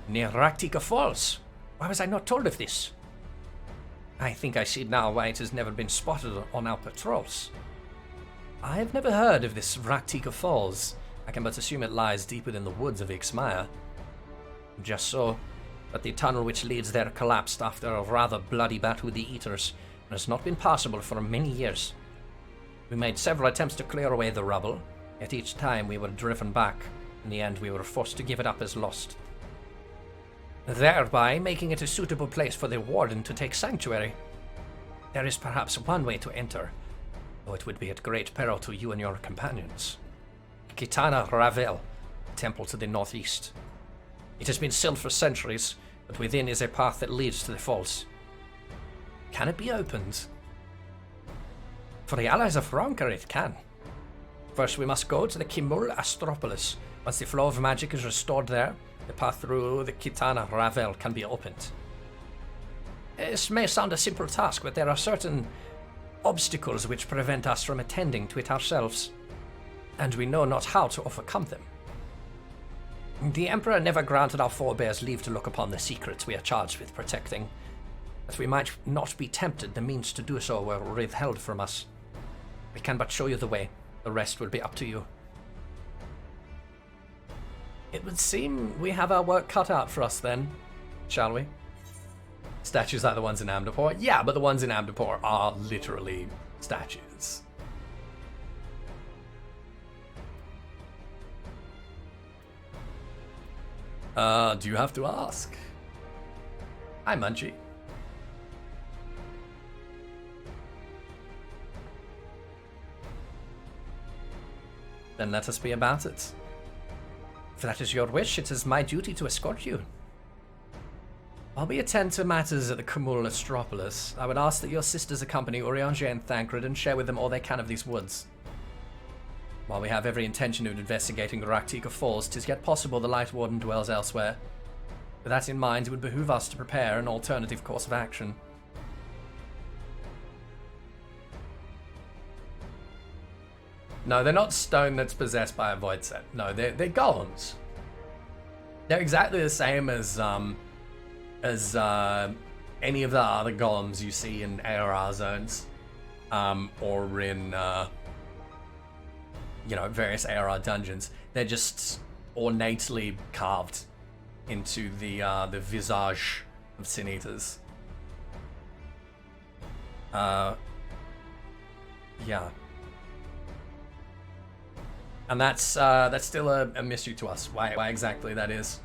Near Raktika Falls. Why was I not told of this? I think I see now why it has never been spotted on our patrols. I have never heard of this Raktika Falls. I can but assume it lies deep within the woods of Ixmaya. Just so, but the tunnel which leads there collapsed after a rather bloody battle with the Ethys, and has not been passable for many years. We made several attempts to clear away the rubble, yet each time we were driven back. In the end, we were forced to give it up as lost, thereby making it a suitable place for the warden to take sanctuary. There is perhaps one way to enter, though it would be at great peril to you and your companions. Kitana Ravel, temple to the northeast. It has been sealed for centuries, but within is a path that leads to the falls. Can it be opened? For the allies of Ronker, it can. First, we must go to the Kimul Astropolis. Once the flow of magic is restored there, the path through the Kitana Ravel can be opened. This may sound a simple task, but there are certain obstacles which prevent us from attending to it ourselves, and we know not how to overcome them. The Emperor never granted our forebears leave to look upon the secrets we are charged with protecting. That we might not be tempted, the means to do so were withheld from us. We can but show you the way. The rest will be up to you. It would seem we have our work cut out for us then, shall we? Statues like the ones in Amdapor? Yeah, but the ones in Amdapor are literally statues. Do you have to ask? Hi, Munchie. Then let us be about it. If that is your wish, it is my duty to escort you. While we attend to matters at the Kumul Astropolis, I would ask that your sisters accompany Urianger and Thancred and share with them all they can of these woods. While we have every intention of investigating the Raktika Falls, 'tis yet possible the Light Warden dwells elsewhere. With that in mind, it would behoove us to prepare an alternative course of action. No, they're not stone that's possessed by a void set. No, they're golems. They're exactly the same as any of the other golems you see in ARR zones, or in various ARR dungeons. They're just ornately carved into the visage of Sin Eaters. Yeah. And that's still a mystery to us. Why exactly that is,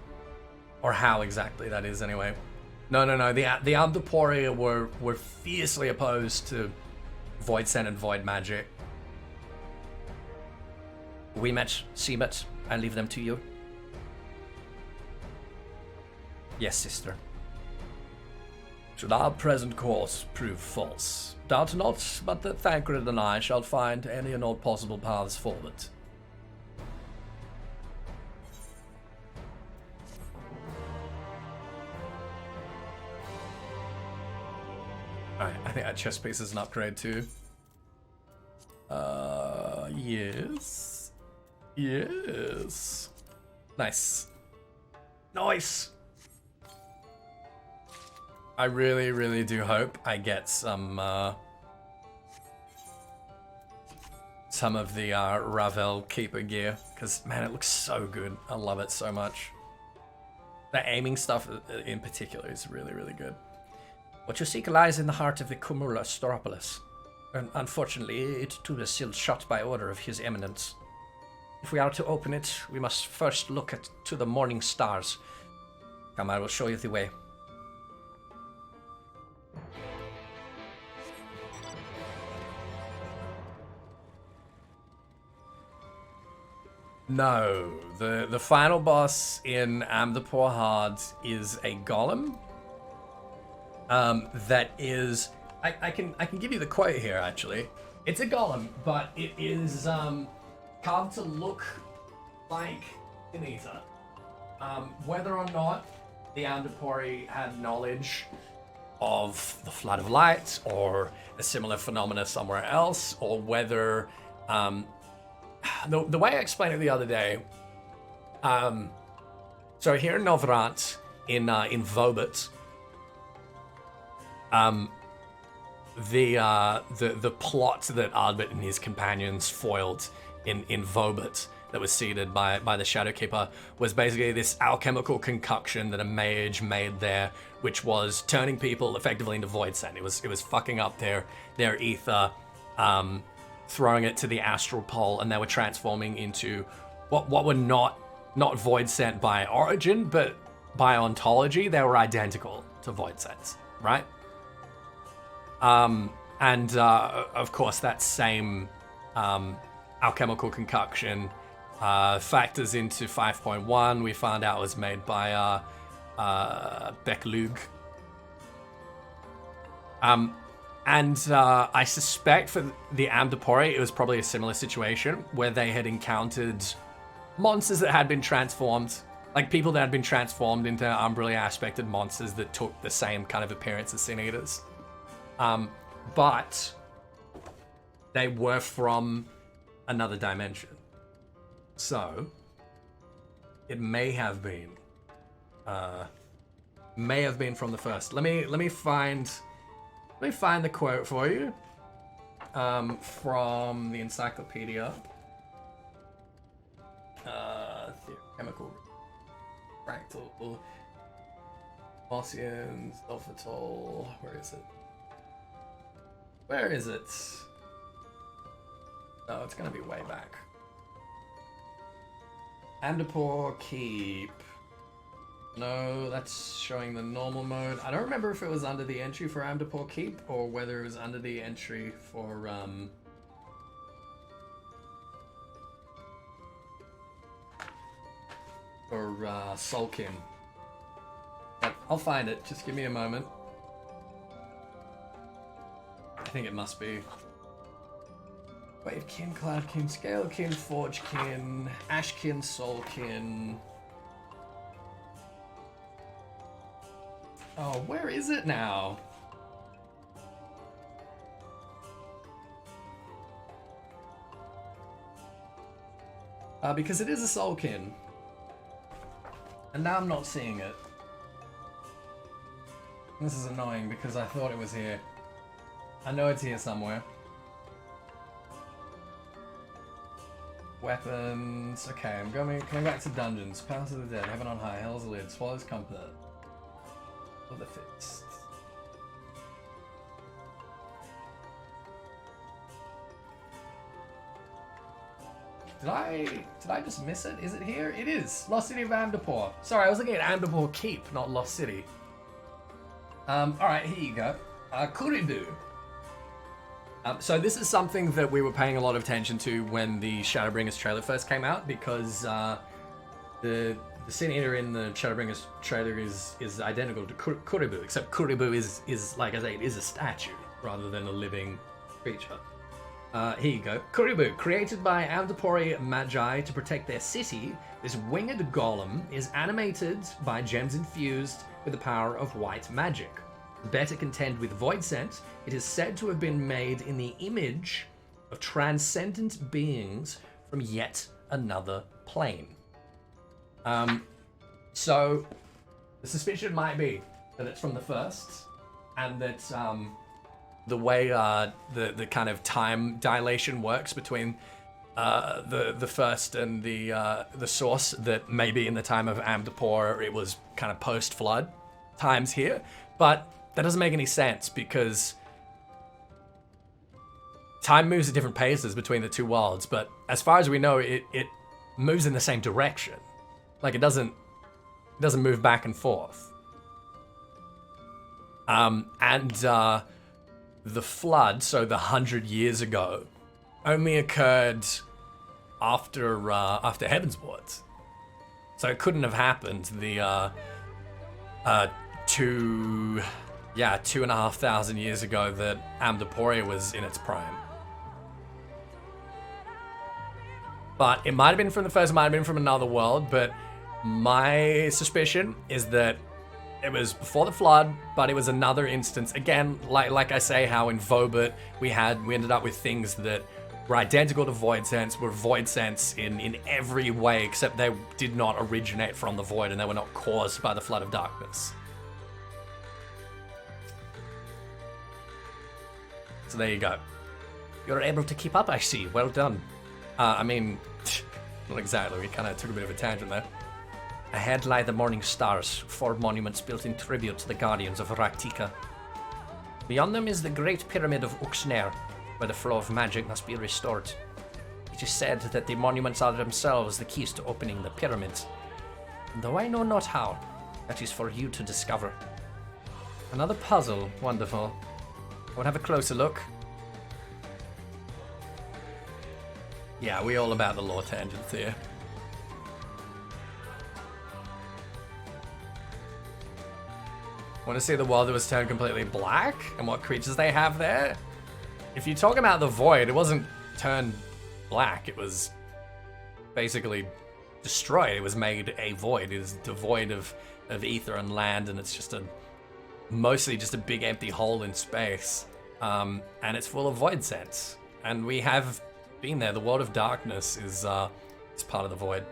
or how exactly that is, anyway. No. The Amdapori were fiercely opposed to void scent and void magic. We met Seamet. I leave them to you. Yes, sister. Should our present course prove false, doubt not, but that Thancred and I shall find any and all possible paths forward. Alright, I think that chest piece is an upgrade too. Yes. Yes. Nice. Nice! I really, really do hope I get some of the Ravel Keeper gear, because, man, it looks so good. I love it so much. The aiming stuff in particular is really, really good. What you seek lies in the heart of the Kumul Astropolis. Unfortunately, it too is sealed shut by order of His Eminence. If we are to open it, we must first look to the morning stars. Come, I will show you the way. No, the final boss in Amdapor Hard is a golem. That is, I can give you the quote here actually. It's a golem, but it is carved to look like an ether. Whether or not the Amdapori had knowledge of the flood of light or a similar phenomena somewhere else, or whether the way I explained it the other day, so here in Novrant, in Vobit, the plot that Ardbert and his companions foiled in Vobit that was seeded by the Shadowkeeper was basically this alchemical concoction that a mage made there, which was turning people effectively into void sent. It was fucking up their ether, throwing it to the astral pole, and they were transforming into what were not void sent by origin, but by ontology they were identical to void sents, right? And of course that same alchemical concoction factors into 5.1. We found out it was made by Beklug. And I suspect for the Amdapori, it was probably a similar situation where they had encountered monsters that had been transformed, like people that had been transformed into umbrally aspected monsters that took the same kind of appearance as Sin Eaters. But they were from another dimension. So it may have been from the first. Let me find the quote for you from the encyclopedia. Chemical, fractal, Mossians, Dolphatol. Where is it? Oh, it's gonna be way back. Amdapor Keep. No, that's showing the normal mode. I don't remember if it was under the entry for Amdapor Keep or whether it was under the entry for Sulkin. But I'll find it. Just give me a moment. I think it must be Wavekin, Cloudkin, Scalekin, Forgekin, Ashkin, Soulkin. Oh, where is it now? Because it is a Soulkin. And now I'm not seeing it. This is annoying because I thought it was here. I know it's here somewhere. Weapons. Okay, I'm coming back to dungeons. Powers of the Dead, Heaven on High, Hell's Lid, Swallow's Comfort. Or the Fist. Did I just miss it? Is it here? It is. Lost City of Amdapor. Sorry, I was looking at Amdapor Keep, not Lost City. Alright, here you go. Kuribu. So this is something that we were paying a lot of attention to when the Shadowbringers trailer first came out, because the Sin Eater in the Shadowbringers trailer is identical to Kuribu, except Kuribu is like I say, it is a statue rather than a living creature. Here you go. Kuribu, created by Amdapori Magi to protect their city, this winged golem is animated by gems infused with the power of white magic. To better contend with void scent, it is said to have been made in the image of transcendent beings from yet another plane. So the suspicion might be that it's from the first, and that the way the kind of time dilation works between the first and the source, that maybe in the time of Amdapor it was kind of post-flood times here, but that doesn't make any sense because time moves at different paces between the two worlds, but as far as we know, it moves in the same direction. Like it doesn't move back and forth. The flood, so the 100 years ago, only occurred after Heavensward. So it couldn't have happened the 2,500 years ago that Amdaporia was in its prime. But it might have been from the first, it might have been from another world, but my suspicion is that it was before the flood, but it was another instance. Again, like I say, how in Vobit we ended up with things that were identical to Void Sense, were Void Sense in every way, except they did not originate from the Void and they were not caused by the Flood of Darkness. So there you go. You're able to keep up, I see. Well done. I mean, not exactly. We kind of took a bit of a tangent there. Ahead lie the morning stars, 4 monuments built in tribute to the guardians of Raktika. Beyond them is the Great Pyramid of Uxner, where the flow of magic must be restored. It is said that the monuments are themselves the keys to opening the pyramids. Though I know not how, that is for you to discover. Another puzzle, wonderful. I will have a closer look. Yeah, we all about the lore tangents here. Want to see the world that was turned completely black and what creatures they have there? If you talk about the Void, it wasn't turned black. It was basically destroyed. It was made a void. It is devoid of ether and land, and it's just mostly just a big empty hole in space. And it's full of Void Sense. And we have been there. The world of darkness is part of the Void.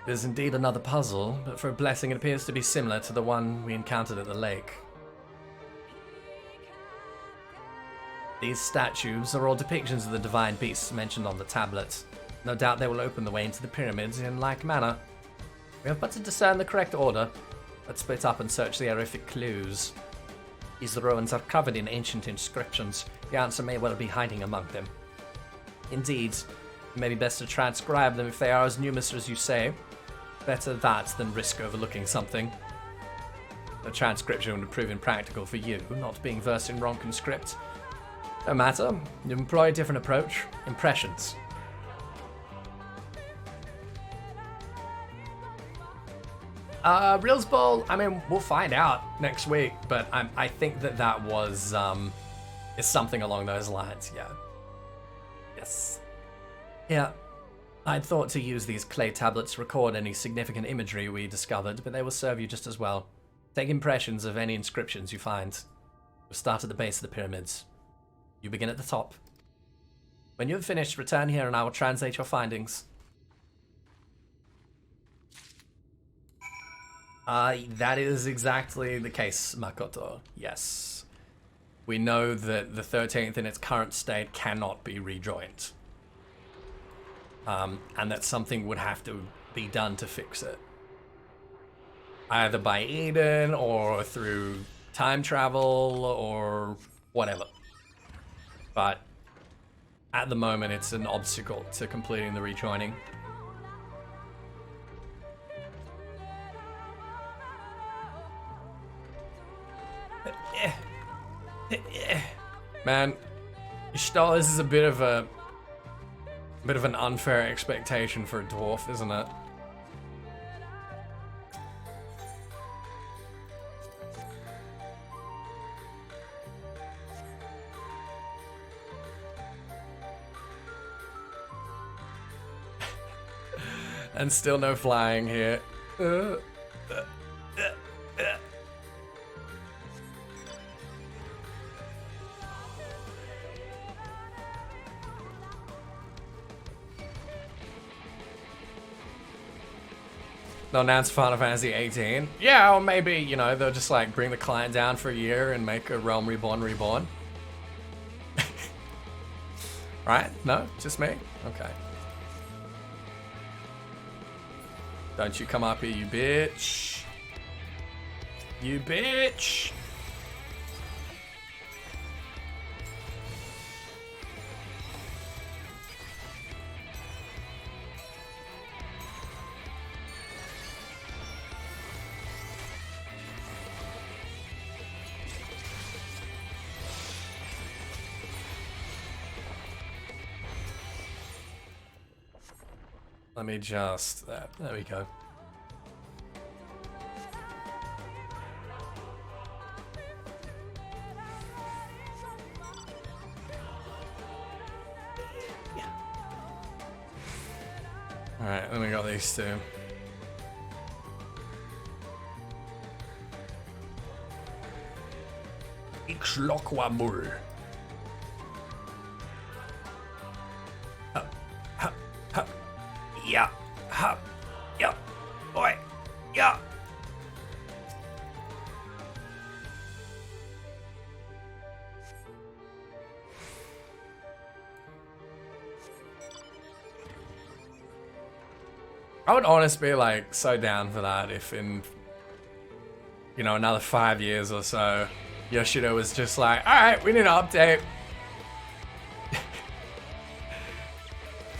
There's indeed another puzzle, but for a blessing it appears to be similar to the one we encountered at the lake. These statues are all depictions of the divine beasts mentioned on the tablets. No doubt they will open the way into the pyramids in like manner. We have but to discern the correct order. Let's split up and search the horrific clues. These ruins are covered in ancient inscriptions. The answer may well be hiding among them. Indeed, it may be best to transcribe them if they are as numerous as you say. Better that than risk overlooking something. The transcription would have proven practical for you, not being versed in Ronkan script. No matter, you employ a different approach. Impressions. Reels Ball, I mean, we'll find out next week, but I think that was, is something along those lines, yeah. Yes. Yeah. I'd thought to use these clay tablets to record any significant imagery we discovered, but they will serve you just as well. Take impressions of any inscriptions you find. We'll start at the base of the pyramids. You begin at the top. When you have finished, return here and I will translate your findings. That is exactly the case, Makoto. Yes. We know that the 13th in its current state cannot be rejoined. And that something would have to be done to fix it. Either by Eden, or through time travel, or whatever. But at the moment, it's an obstacle to completing the rejoining. Man, Ishtar, this is a bit of an unfair expectation for a dwarf, isn't it? And still no flying here. They'll announce Final Fantasy 18. Yeah, or maybe, you know, they'll just like bring the client down for a year and make a Realm Reborn. Right? No? Just me? Okay. Don't you come up here, you bitch. You bitch. Let me just, there we go. Yeah. All right, then we got these two. Ixlokwamul. would honestly be like so down for that if in, you know, another 5 years or so, Yoshida was just like, alright, we need an update.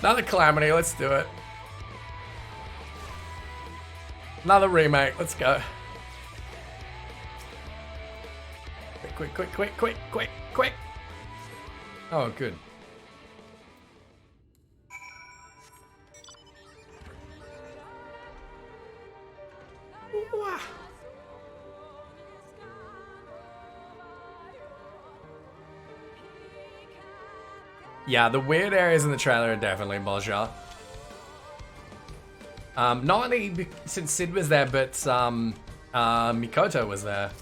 Another Calamity, let's do it. Another remake, let's go. Quick, quick, quick, quick, quick, quick. Oh, good. Yeah, the weird areas in the trailer are definitely bullshit. Not only since Sid was there, but Mikoto was there.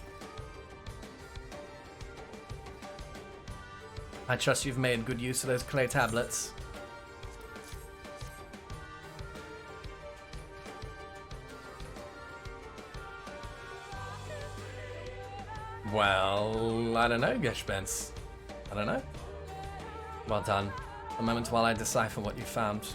I trust you've made good use of those clay tablets. Well, I don't know, Geshbens. I don't know. Well done. A moment while I decipher what you found.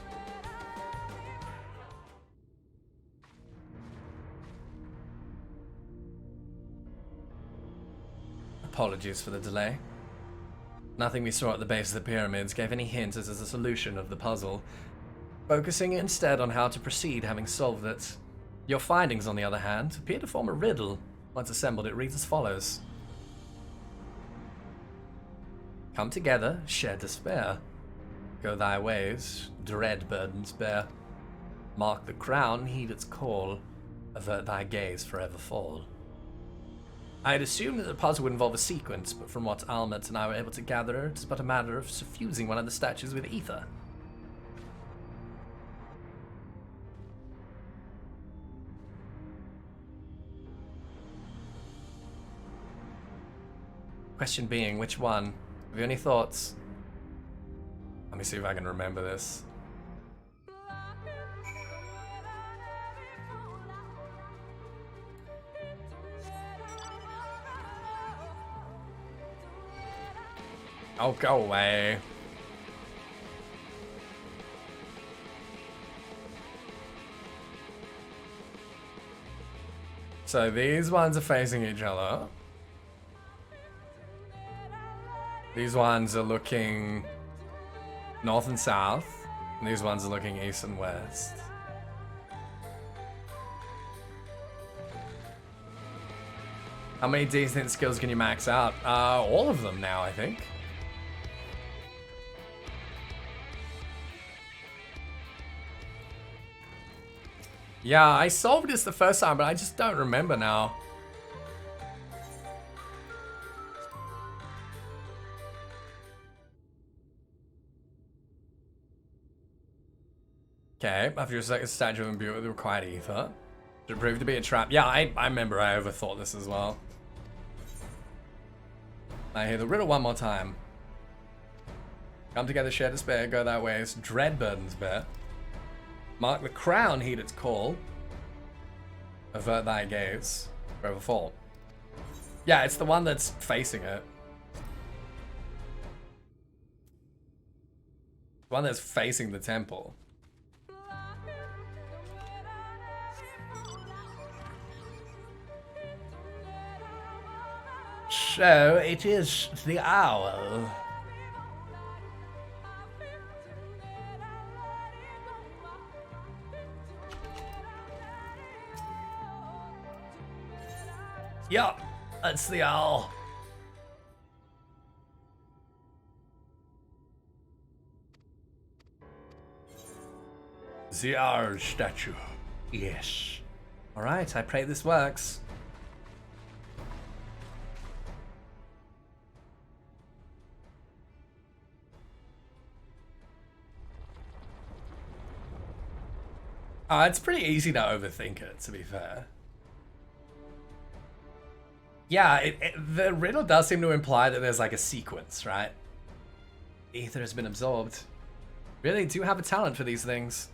Apologies for the delay. Nothing we saw at the base of the pyramids gave any hint as to the solution of the puzzle, focusing instead on how to proceed having solved it. Your findings, on the other hand, appear to form a riddle. Once assembled, it reads as follows. Come together, share despair. Go thy ways, dread burdens bear. Mark the crown, heed its call. Avert thy gaze, forever fall. I had assumed that the puzzle would involve a sequence, but from what Almet and I were able to gather, it is but a matter of suffusing one of the statues with ether. Question being, which one? Have you any thoughts? Let me see if I can remember this. Oh, go away. So these ones are facing each other. These ones are looking north and south. And these ones are looking east and west. How many decent skills can you max out? All of them now, I think. Yeah, I solved this the first time, but I just don't remember now. Okay, after your second statue of imbued with the required ether. Should it prove to be a trap? Yeah, I remember I overthought this as well. I hear the riddle one more time. Come together, share despair, go thy ways, dread burdens bear. Mark the crown, heed its call. Avert thy gaze, forever fall. Yeah, it's the one that's facing it. The one that's facing the temple. So, it is the owl. Yup, that's the owl. The owl statue. Yes. Alright, I pray this works. It's pretty easy to overthink it, to be fair. Yeah, the riddle does seem to imply that there's like a sequence, right? Ether has been absorbed. Really do have a talent for these things.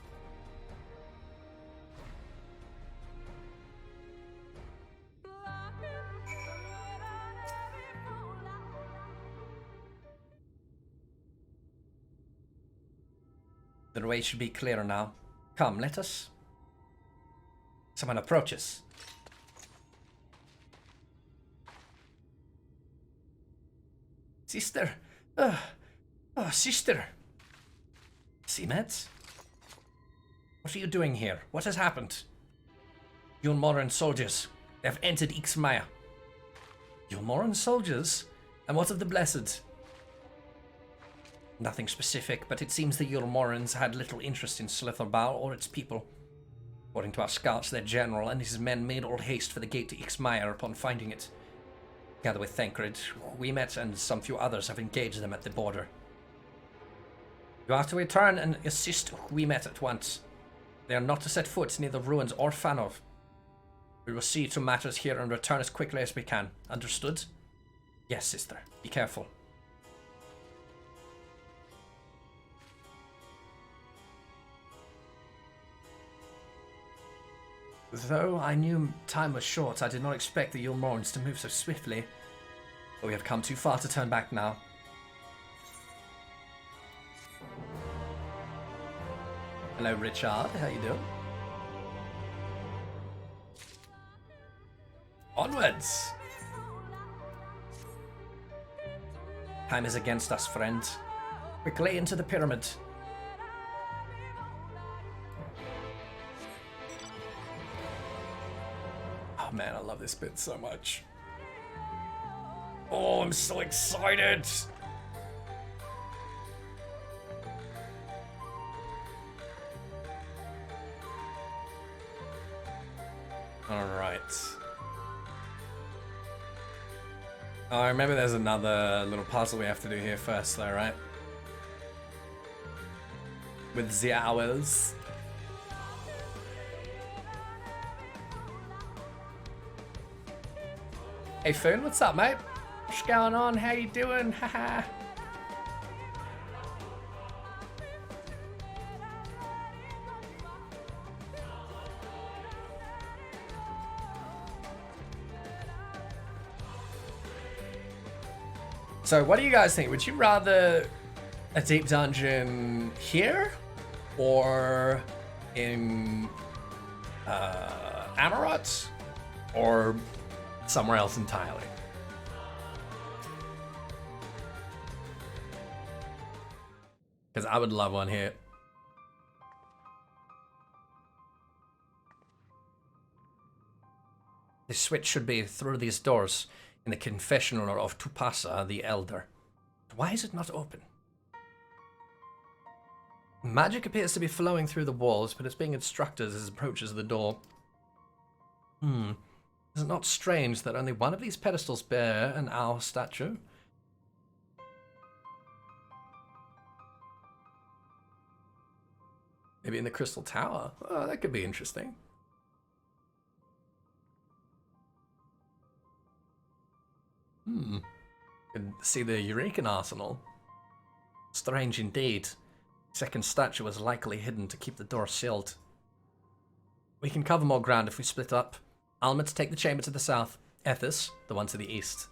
The way should be clearer now. Come, let us Someone approaches. Sister. Oh, sister. Emet? What are you doing here? What has happened? Yulmoran soldiers. They have entered Ixmaya. Yulmoran soldiers? And what of the Blessed? Nothing specific, but it seems the Yulmorans had little interest in Slitherbal or its people. According to our scouts, their general and his men made all haste for the gate to Ixmaya upon finding it. Together with Thancred, Emet and some few others have engaged them at the border. You have to return and assist Emet at once. They are not to set foot near the ruins or Fanov. We will see to matters here and return as quickly as we can. Understood? Yes, sister. Be careful. Though I knew time was short, I did not expect the Yulmorans to move so swiftly. But we have come too far to turn back now. Hello, Richard. How you doing? Onwards! Time is against us, friend. Quickly into the pyramid. Oh man, I love this bit so much. Oh, I'm so excited! Alright. Oh, I remember there's another little puzzle we have to do here first though, right? With the owls. Hey Foon, what's up, mate? What's going on? How you doing? Haha. So, what do you guys think? Would you rather a deep dungeon here or in Amarot or somewhere else entirely? Because I would love one here. The switch should be through these doors in the confessional of Tupasa the Elder. Why is it not open? Magic appears to be flowing through the walls, but it's being obstructed as it approaches the door. Is it not strange that only one of these pedestals bear an owl statue? Maybe in the Crystal Tower? Oh, that could be interesting. You can see the Eureka Arsenal. Strange indeed. Second statue was likely hidden to keep the door sealed. We can cover more ground if we split up. Alma to take the chamber to the south. Ethys, the one to the east.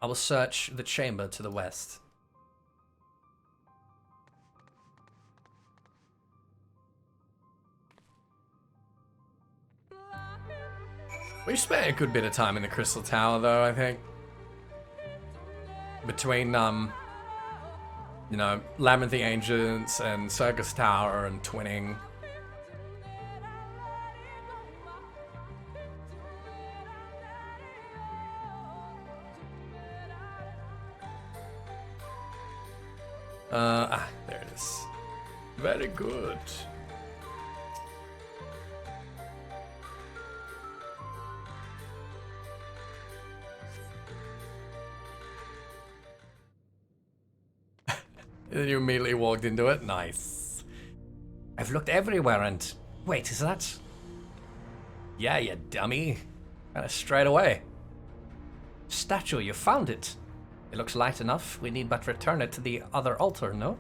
I will search the chamber to the west. We spent a good bit of time in the Crystal Tower though, I think. Between, you know, Labyrinth the Ancients and Circus Tower and Twinning. There it is. Very good. And you immediately walked into it? Nice. I've looked everywhere and... Wait, is that... Yeah, you dummy. Kind of straight away. Statue, you found it. It looks light enough. We need but return it to the other altar, no?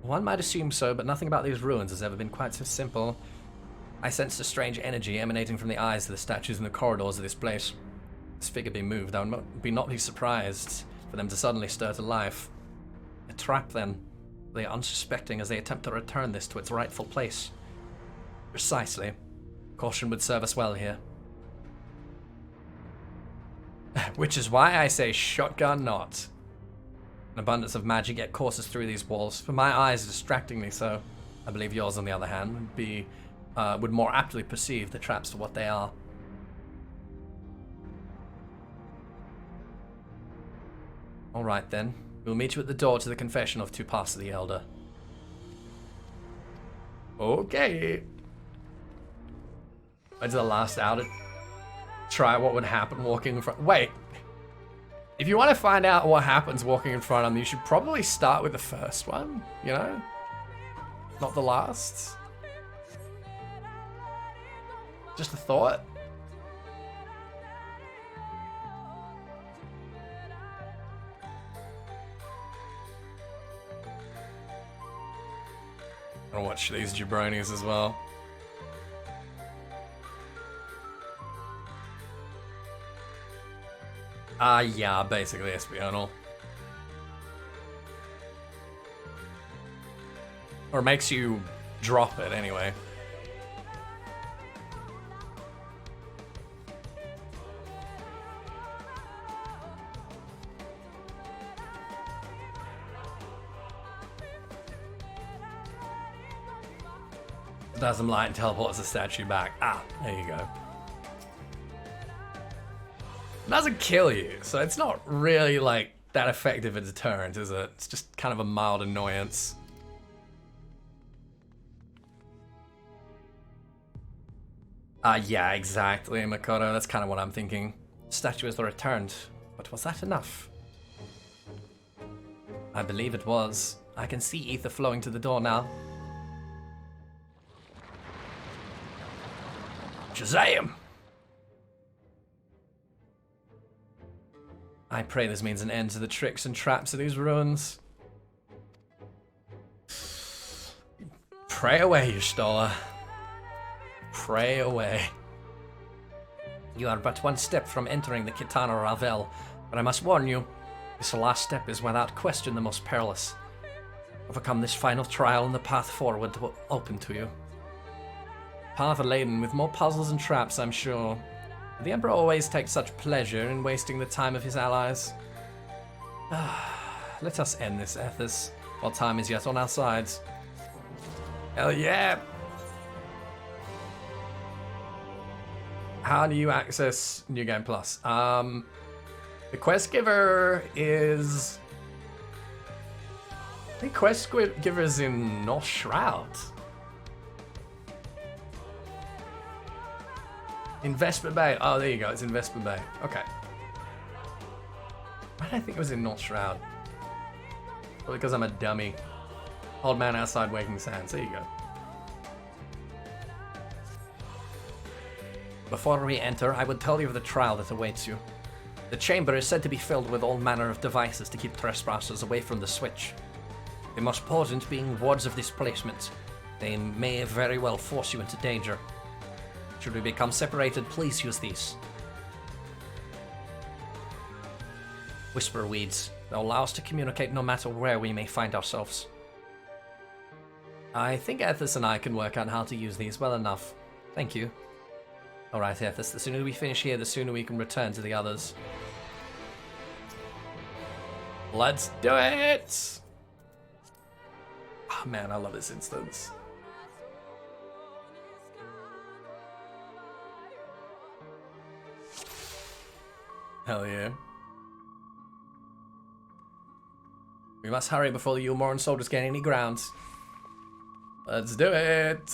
One might assume so, but nothing about these ruins has ever been quite so simple. I sensed a strange energy emanating from the eyes of the statues in the corridors of this place. This figure be moved, I would not be surprised for them to suddenly stir to life. A trap, then. They are unsuspecting as they attempt to return this to its rightful place. Precisely. Caution would serve us well here. Which is why I say shotgun not. An abundance of magic yet courses through these walls. For my eyes, distractingly so. I believe yours, on the other hand, would more aptly perceive the traps for what they are. Alright then. We'll meet you at the door to the confession of two paths of the Elder. Okay. When's the last outed? Try what would happen walking in front. Wait. If you want to find out what happens walking in front of them, you should probably start with the first one, you know? Not the last. Just a thought. I'll watch these jabronis as well. Yeah, basically espional. Or makes you drop it anyway. Does some light and teleports the statue back. Ah, there you go. It doesn't kill you, so it's not really like that effective a deterrent, is it? It's just kind of a mild annoyance. Yeah, exactly, Makoto. That's kind of what I'm thinking. Statue is returned, but was that enough? I believe it was. I can see ether flowing to the door now. Shazam! I pray this means an end to the tricks and traps of these ruins. Pray away, Y'shtola. Pray away. You are but one step from entering the Kitana Ravel, but I must warn you, this last step is without question the most perilous. Overcome this final trial and the path forward will open to you. Path laden with more puzzles and traps, I'm sure. The Emperor always takes such pleasure in wasting the time of his allies. Let us end this, Ethys, while time is yet on our sides. Hell yeah! How do you access New Game Plus? The quest giver is... I think quest giver is in North Shroud. Investment Bay. Oh, there you go. It's Investment Bay. Okay. Why did I think it was in North Shroud? Well, because I'm a dummy. Old man outside waking sands. There you go. Before we enter, I would tell you of the trial that awaits you. The chamber is said to be filled with all manner of devices to keep trespassers away from the switch. The most potent being wards of displacement. They may very well force you into danger. Should we become separated, please use these. Whisper weeds. They'll allow us to communicate no matter where we may find ourselves. I think Ethys and I can work out how to use these well enough. Thank you. Alright, Ethys, the sooner we finish here, the sooner we can return to the others. Let's do it! Oh man, I love this instance. Hell yeah. We must hurry before the Ulmoran soldiers gain any ground. Let's do it!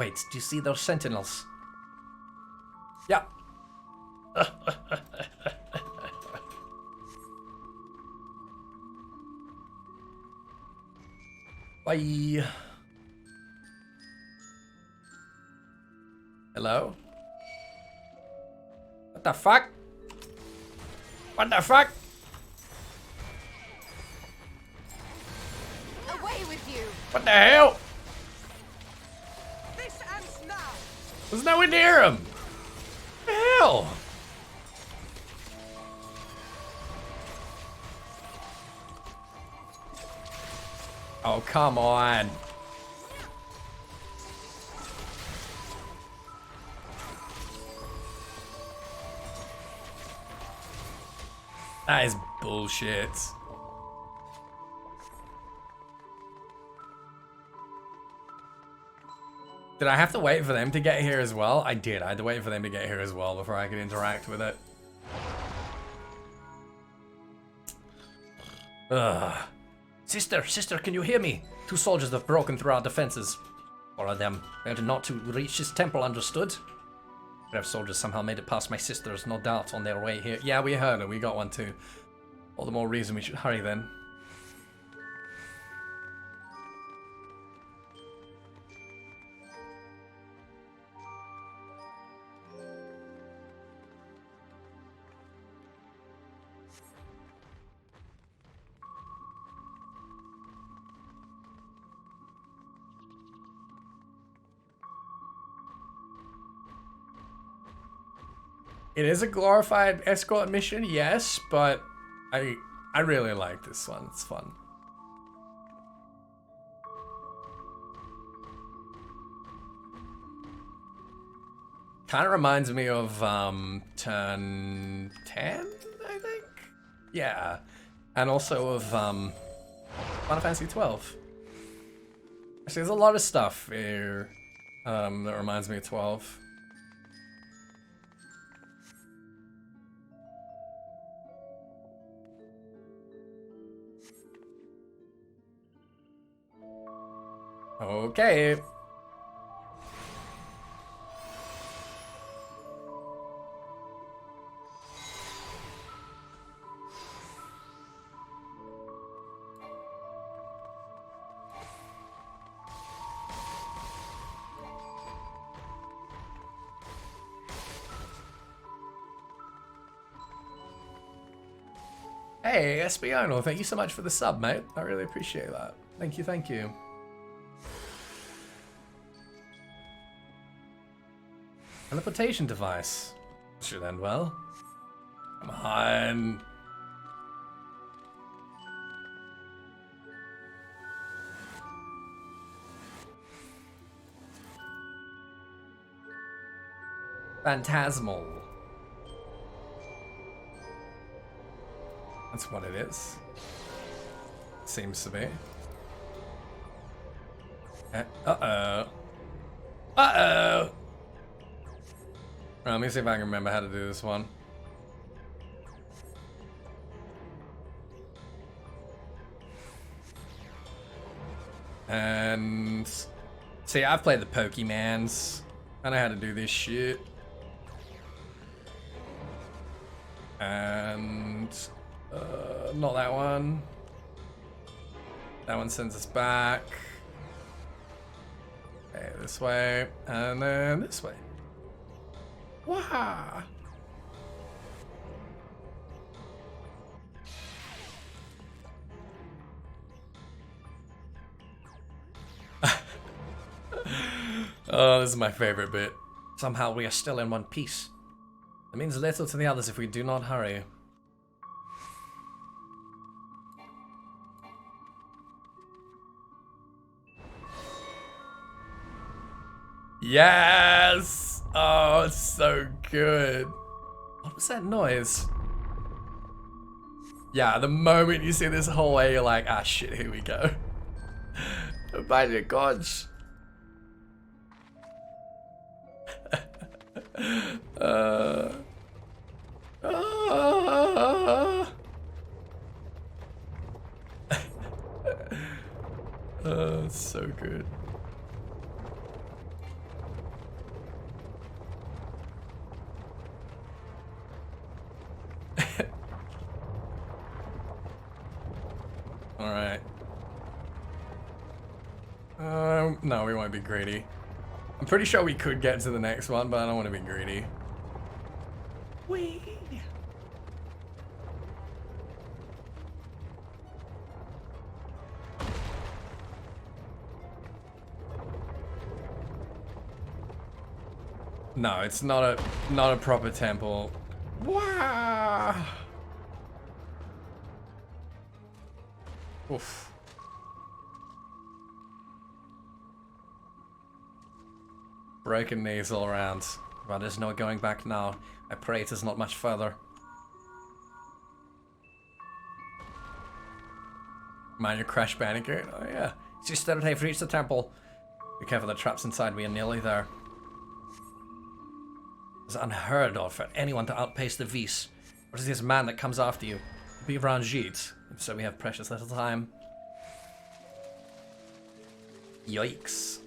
Wait, do you see those sentinels? Yeah. Bye. Hello? What the fuck? What the fuck? Away with you! What the hell? This ends now! There's nowhere near him. What the hell? Oh, come on. That is bullshit. Did I have to wait for them to get here as well? I did. I had to wait for them to get here as well before I could interact with it. Ugh. Sister, can you hear me? 2 soldiers have broken through our defenses. 4 of them. They are not to reach this temple, understood? Brave soldiers somehow made it past my sisters, no doubt, on their way here. Yeah, we heard it. We got one too. All the more reason we should hurry then. It is a glorified escort mission, yes, but I really like this one. It's fun. Kind of reminds me of turn 10, I think. Yeah, and also of Final Fantasy 12. Actually, there's a lot of stuff here that reminds me of 12. Okay. Hey, Espiano, thank you so much for the sub, mate. I really appreciate that. Thank you, thank you. Teleportation device. Should end well. Come on. Phantasmal. That's what it is. Seems to be. Uh-oh. Uh-oh. Right, let me see if I can remember how to do this one. And see, I've played the Pokemans. I know how to do this shit. And not that one. That one sends us back. Okay, this way, and then this way. Wow. Oh, this is my favorite bit. Somehow we are still in one piece. It means little to the others if we do not hurry. Yes! Oh, it's so good. What was that noise? Yeah, the moment you see this hallway, you're like, ah, shit, here we go. By the gods. It's so good. All right. No, we won't be greedy. I'm pretty sure we could get to the next one, but I don't want to be greedy. Whee! No, it's not a proper temple. Wow! Oof. Broken knees all around. But there's no going back now. I pray it is not much further. Mind your Crash Bandicoot? Oh yeah. Sister, they've reached the temple. Be careful, the traps inside, we are nearly there. It's unheard of for anyone to outpace the Vis. What is this man that comes after you? Be Ranjit. If so, we have precious little time. Yikes.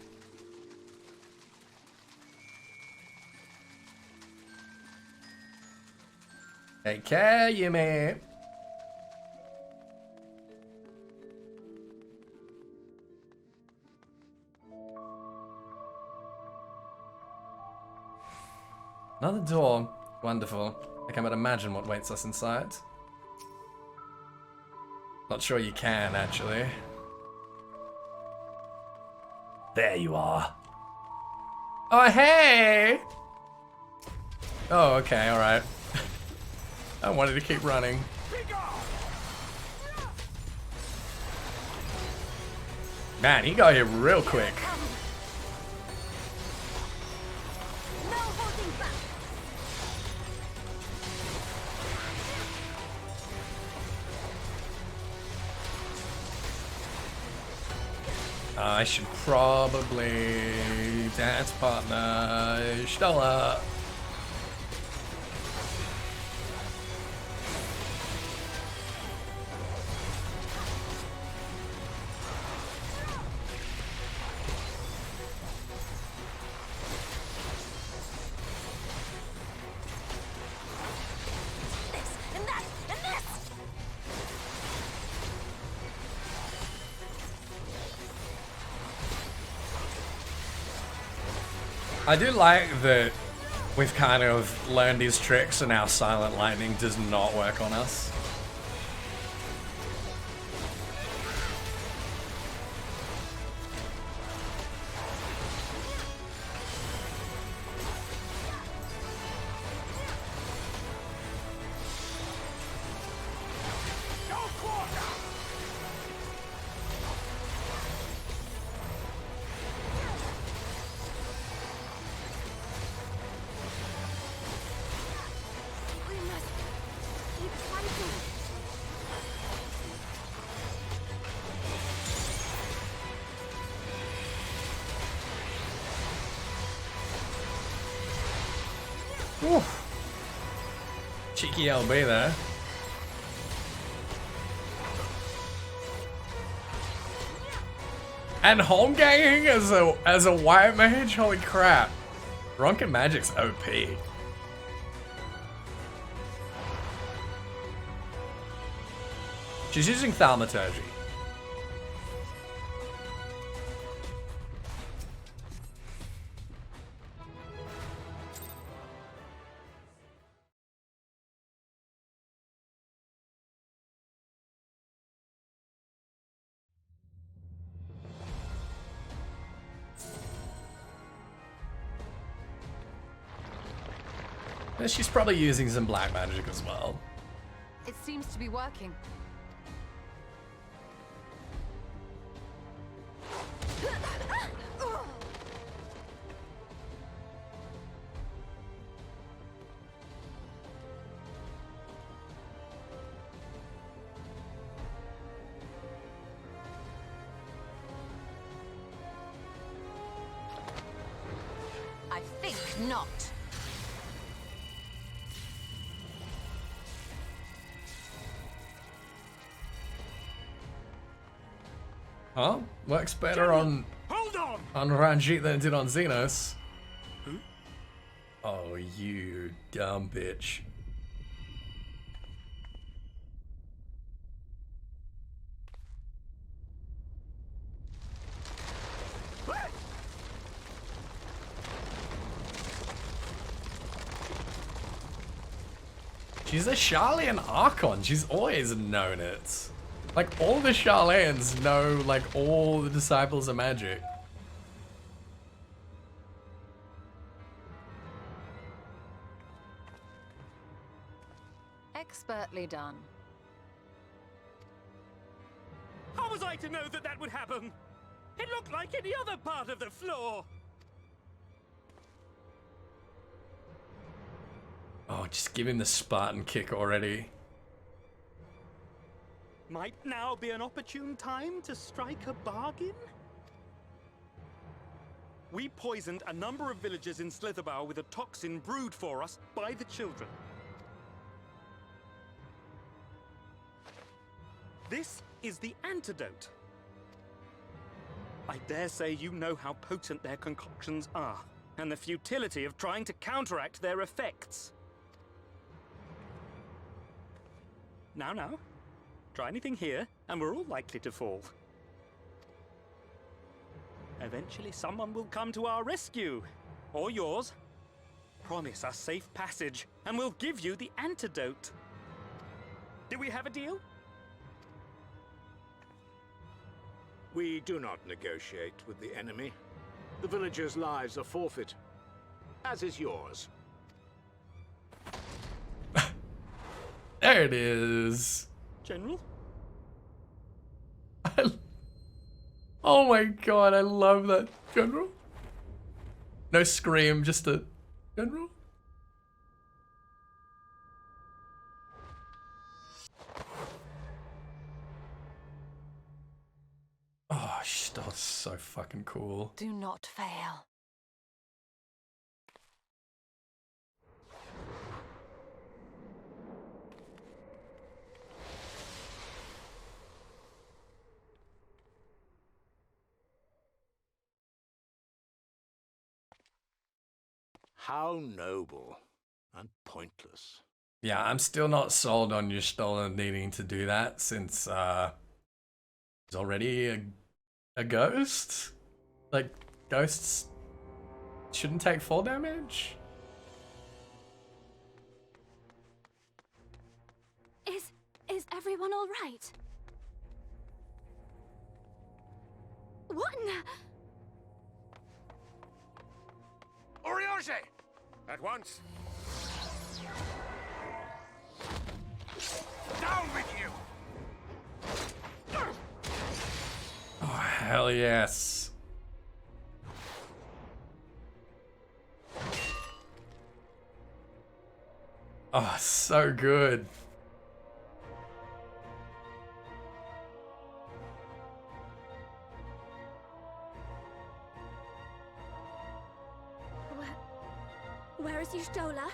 Take care, Yumi. Another door. Wonderful. I cannot imagine what waits us inside. Not sure you can, actually. There you are. Oh, hey! Oh, okay, alright. I wanted to keep running. Man, he got here real quick. I should probably dance partner Stella. I do like that we've kind of learned these tricks and now Silent Lightning does not work on us. Oof. Cheeky LB there. And home ganging as a white mage? Holy crap. Drunken Magic's OP. She's using Thaumaturgy. She's probably using some black magic as well. It seems to be working. I think not. Huh? Works better on Ranjit than it did on Xenos. Who? Oh, you dumb bitch. She's a Charlian Archon. She's always known it. Like, all the Charlans know, like, all the Disciples of Magic. Expertly done. How was I to know that that would happen? It looked like any other part of the floor. Oh, just give him the Spartan kick already. Might now be an opportune time to strike a bargain? We poisoned a number of villagers in Slitherbough with a toxin brewed for us by the children. This is the antidote. I dare say you know how potent their concoctions are, and the futility of trying to counteract their effects. Now, try anything here, and we're all likely to fall. Eventually someone will come to our rescue, or yours. Promise us safe passage, and we'll give you the antidote. Do we have a deal? We do not negotiate with the enemy. The villagers' lives are forfeit, as is yours. There it is. General? Oh my god, I love that. General? No scream, just a general? Oh, that's so fucking cool. Do not fail. How noble and pointless. Yeah, I'm still not sold on Y'shtola needing to do that since he's already a ghost. Like, ghosts shouldn't take full damage. Is everyone all right? What in the... Oriage! At once! Down with you! Oh, hell yes. Oh, so good. Where is Y'shtola?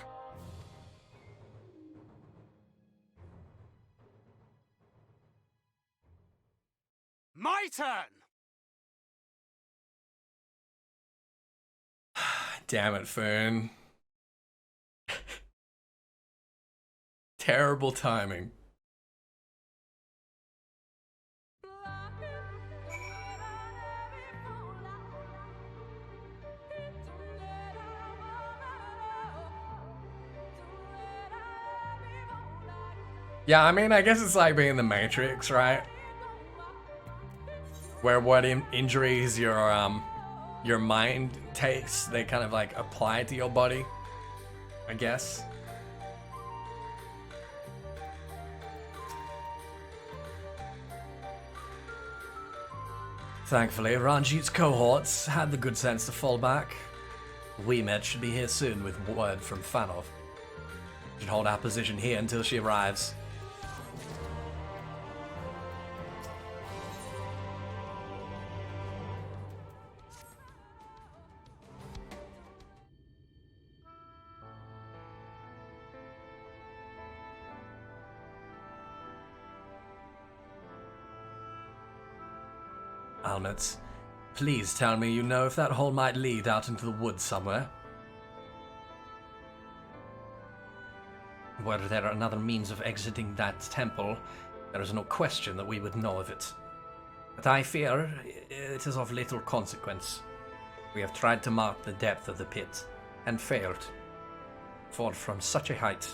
My turn! Damn it, Fern. Terrible timing. Yeah, I mean, I guess it's like being in the Matrix, right? Where what injuries your mind takes, they kind of like apply to your body, I guess. Thankfully, Ranjit's cohorts had the good sense to fall back. Emet should be here soon with word from Fanov. We should hold our position here until she arrives. Almet, please tell me you know if that hole might lead out into the woods somewhere. Were there another means of exiting that temple, there is no question that we would know of it. But I fear it is of little consequence. We have tried to mark the depth of the pit, and failed. For from such a height...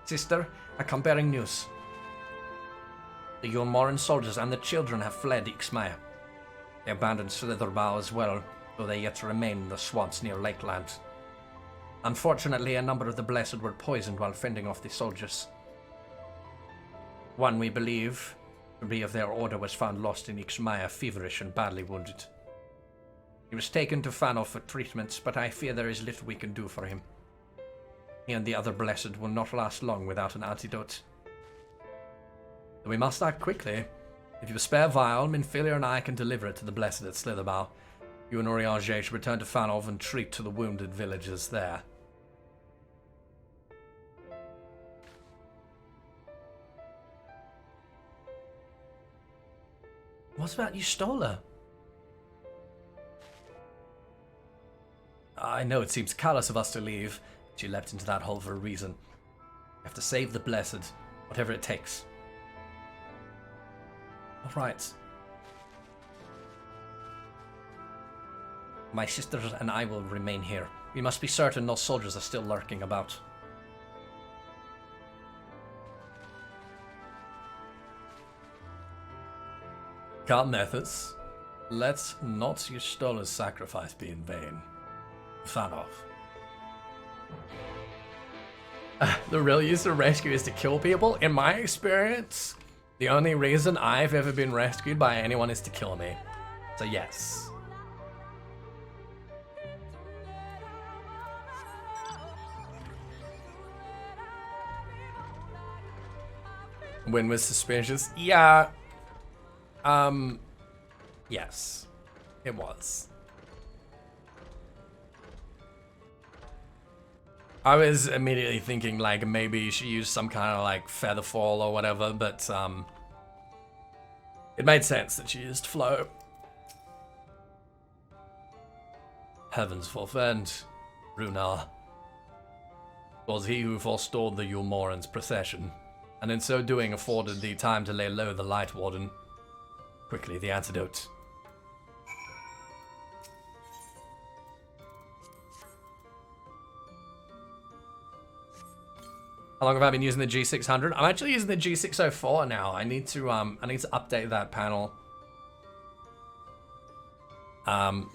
Sister, I come bearing news. The Yulmoran soldiers and the children have fled Ixmaya. They abandoned Slitherbough as well, though they yet remain in the swamps near Lakeland. Unfortunately, a number of the Blessed were poisoned while fending off the soldiers. One, we believe, to be of their order, was found lost in Ixmaya, feverish and badly wounded. He was taken to Fanov for treatment, but I fear there is little we can do for him. He and the other blessed will not last long without an antidote. So we must act quickly. If you spare Vial, Minfilia and I can deliver it to the blessed at Slitherbow. You and Oriange should return to Fanov and treat to the wounded villagers there. What about Y'shtola? I know it seems callous of us to leave, but you leapt into that hole for a reason. You have to save the blessed, whatever it takes. All right. My sisters and I will remain here. We must be certain no soldiers are still lurking about. Come, Ethys. Let not Y'shtola's sacrifice be in vain. Fanov. The real use of rescue is to kill people. In my experience, the only reason I've ever been rescued by anyone is to kill me. So yes. Win was suspicious. Yeah. Yes. It was. I was immediately thinking like maybe she used some kind of like feather fall or whatever, but it made sense that she used flow. Heavens forfend, Runar. 'Twas he who forestalled the Yulmoran's procession, and in so doing afforded thee time to lay low the Light Warden. Quickly the antidote. How long have I been using the G600? I'm actually using the G604 now. I need to update that panel.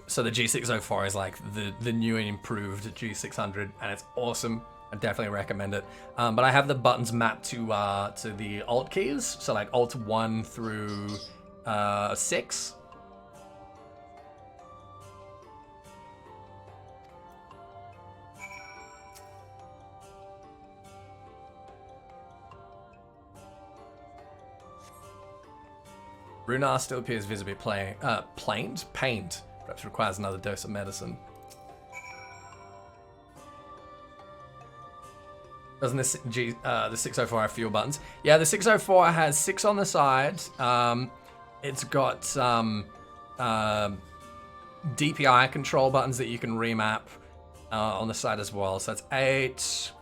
So the G604 is like the new and improved G600, and it's awesome. I definitely recommend it. But I have the buttons mapped to the Alt keys, so like Alt 1 through 6. Runar still appears visibly pained. Perhaps requires another dose of medicine. Doesn't the 604 have fewer buttons? Yeah, the 604 has 6 on the side. It's got DPI control buttons that you can remap on the side as well. So that's 8.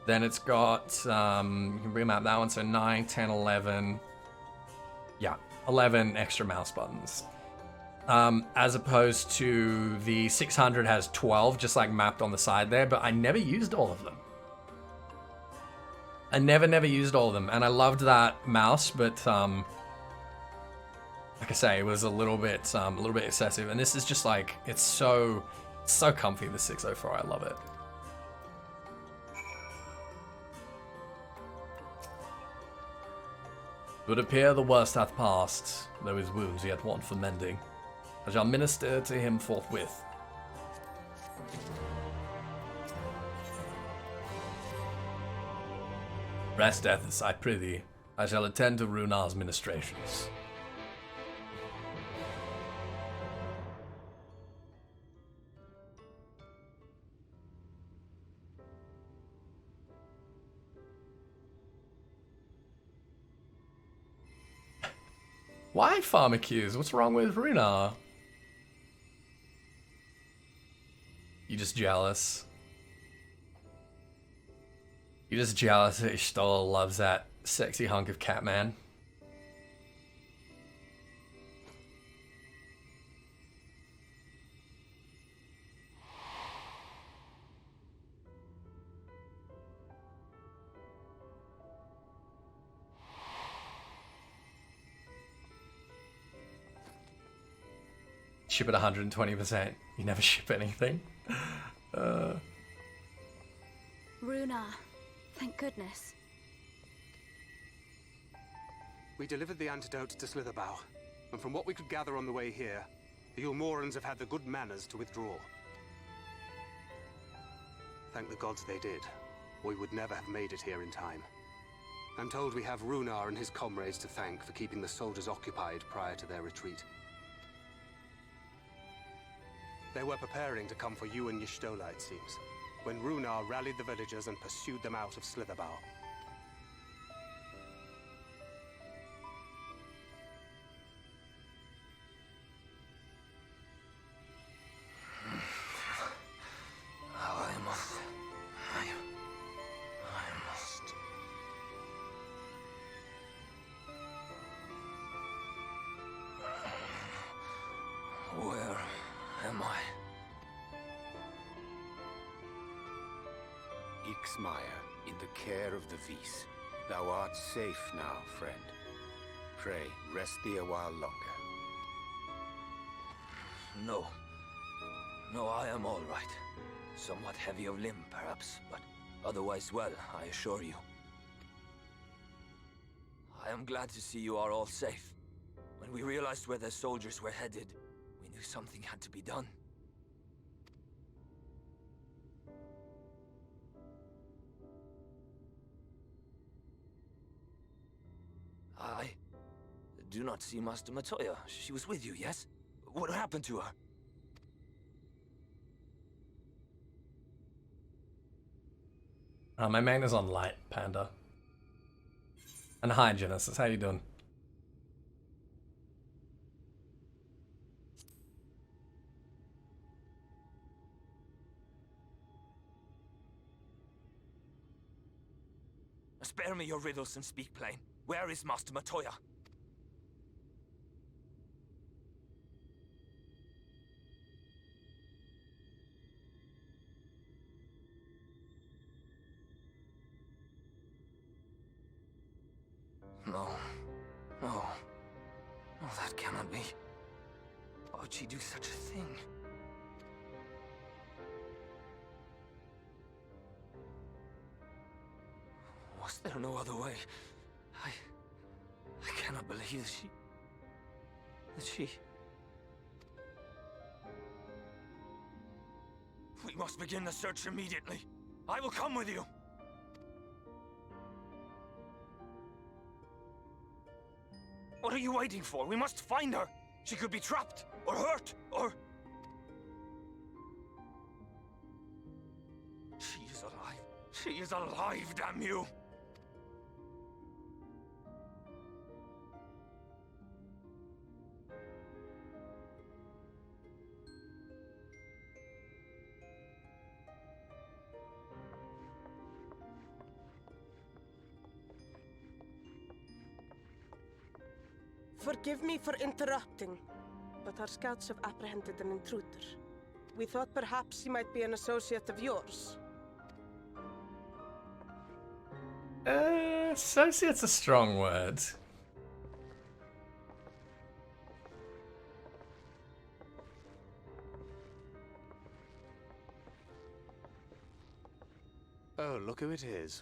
Then it's got, you can remap that one, so 9, 10, 11. Yeah, 11 extra mouse buttons. As opposed to the 600 has 12, just like mapped on the side there, but I never used all of them. I never used all of them, and I loved that mouse, but like I say, it was a little bit excessive. And this is just like, it's so comfy, the 604. I love it. It would appear the worst hath passed, though his wounds yet want for mending. I shall minister to him forthwith. Rest, Ethys, I prithee. I shall attend to Runar's ministrations. Why Pharmacuse? What's wrong with Runar? You just jealous. You're just jealous that Y'shtola loves that sexy hunk of Catman. Ship at 120%. You never ship anything. Runar, thank goodness. We delivered the antidote to Slitherbow, and from what we could gather on the way here, the Yulmorans have had the good manners to withdraw. Thank the gods they did. We would never have made it here in time. I'm told we have Runar and his comrades to thank for keeping the soldiers occupied prior to their retreat. They were preparing to come for you and Y'shtola, it seems, when Runar rallied the villagers and pursued them out of Slitherbow. In the care of the Vis. Thou art safe now, friend. Pray, rest thee a while longer. No. No, I am all right. Somewhat heavy of limb, perhaps, but otherwise well, I assure you. I am glad to see you are all safe. When we realized where the soldiers were headed, we knew something had to be done. I do not see Master Matoya. She was with you, yes? What happened to her? My main is on light, Panda. And hi, Genesis. How you doing? Spare me your riddles and speak plain. Where is Master Matoya? No. No. No, that cannot be. Why would she do such a thing? Was there no other way? I cannot believe that she... We must begin the search immediately. I will come with you. What are you waiting for? We must find her. She could be trapped, or hurt, or... She is alive. She is alive, damn you! Forgive me for interrupting, but our scouts have apprehended an intruder. We thought perhaps he might be an associate of yours. Associate's a strong word. Oh, look who it is.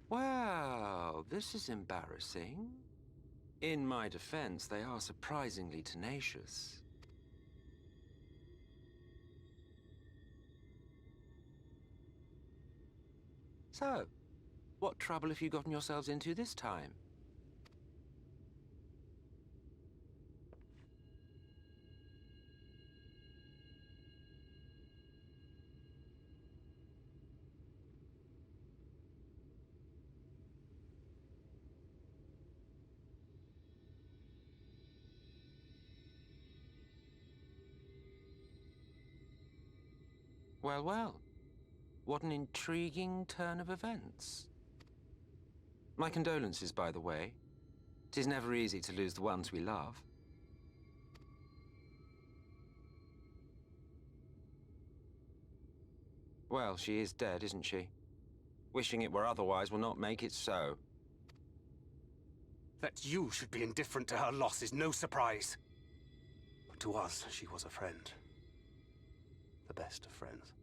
Well, this is embarrassing. In my defense, they are surprisingly tenacious. So, what trouble have you gotten yourselves into this time? Well, well. What an intriguing turn of events. My condolences, by the way. It is never easy to lose the ones we love. Well, she is dead, isn't she? Wishing it were otherwise will not make it so. That you should be indifferent to her loss is no surprise. But to us, she was a friend. The best of friends.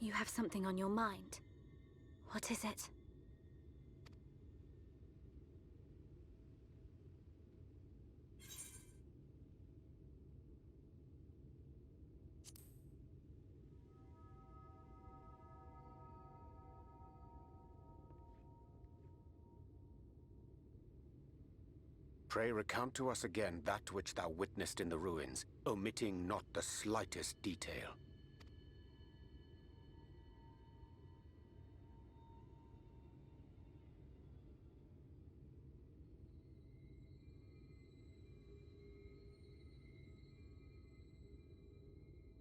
You have something on your mind. What is it? Pray recount to us again that which thou witnessed in the ruins, omitting not the slightest detail.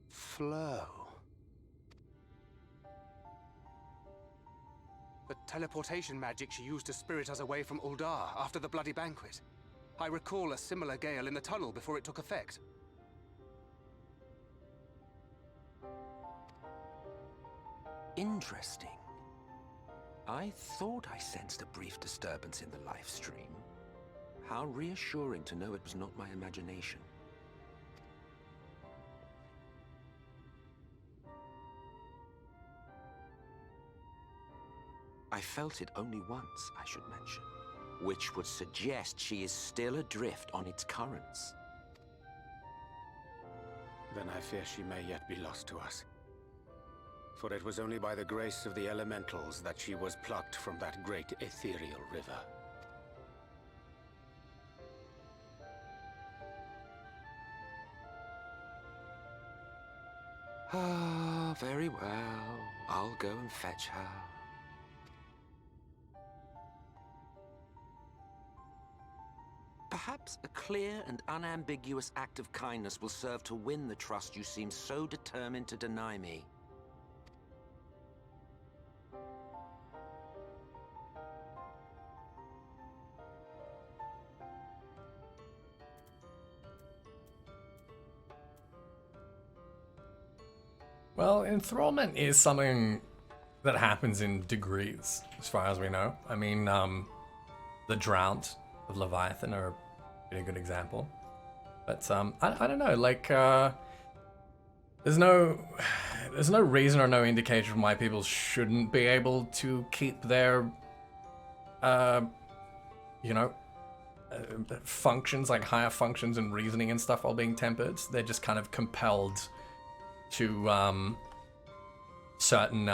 Flow. The teleportation magic she used to spirit us away from Uldar after the bloody banquet. I recall a similar gale in the tunnel before it took effect. Interesting. I thought I sensed a brief disturbance in the live stream. How reassuring to know it was not my imagination. I felt it only once, I should mention, which would suggest she is still adrift on its currents. Then I fear she may yet be lost to us. For it was only by the grace of the elementals that she was plucked from that great ethereal river. Ah, very well. I'll go and fetch her. Perhaps a clear and unambiguous act of kindness will serve to win the trust you seem so determined to deny me. Well, enthrallment is something that happens in degrees, as far as we know. I mean, the Drowned of Leviathan are a pretty good example. But I don't know, like, there's no reason or no indication why people shouldn't be able to keep their, you know, functions, like higher functions and reasoning and stuff while being tempered. They're just kind of compelled to certain